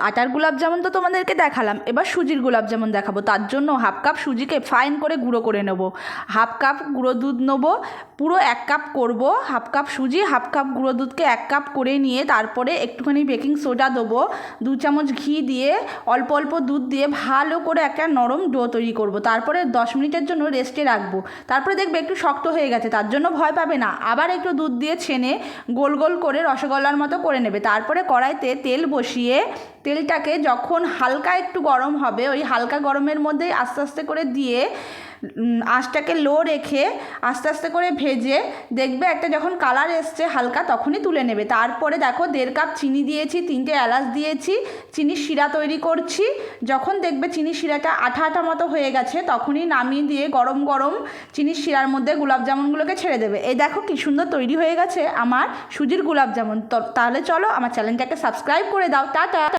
আটার গোলাপ জামুন তো তোমাদেরকে দেখালাম, এবার সুজির গোলাপ জামুন দেখাবো। তার জন্য হাফ কাপ সুজিকে ফাইন করে গুঁড়ো করে নেব, হাফ কাপ গুঁড়ো দুধ নেব, পুরো 1 কাপ করব। হাফ কাপ সুজি, হাফ কাপ গুঁড়ো দুধকে 1 কাপ করে নিয়ে তারপরে একটুখানি বেকিং সোডা দেবো, 2 চামচ ঘি দিয়ে অল্প অল্প দুধ দিয়ে ভালো করে একটা নরম ডো তৈরি করব। তারপরে 10 মিনিটের জন্য রেস্টে রাখবো। তারপরে দেখবে একটু শক্ত হয়ে গেছে, তার জন্য ভয় পাবে না, আবার একটু দুধ দিয়ে ছেনে গোল গোল করে রসগোল্লার মতো করে নেবে। তারপরে কড়াইতে তেল বসিয়ে তেলটাকে যখন হালকা একটু গরম হবে, ওই হালকা গরমের মধ্যেই আস্তে আস্তে করে দিয়ে আঁচটাকে লো রেখে আস্তে আস্তে করে ভেজে দেখবে একটা যখন কালার এসছে হালকা, তখনই তুলে নেবে। তারপরে দেখো 1.5 কাপ চিনি দিয়েছি, 3টে এলাচ দিয়েছি, চিনির শিরা তৈরি করছি। যখন দেখবে চিনির শিরাটা আঠা আঠা মতো হয়ে গেছে, তখনই নামিয়ে দিয়ে গরম গরম চিনির শিরার মধ্যে গোলাপ জামুনগুলোকে ছেড়ে দেবে। এই দেখো কি সুন্দর তৈরি হয়ে গেছে আমার সুজির গোলাপ জামুন। তাহলে চলো আমার চ্যানেলটাকে সাবস্ক্রাইব করে দাও। টাটা।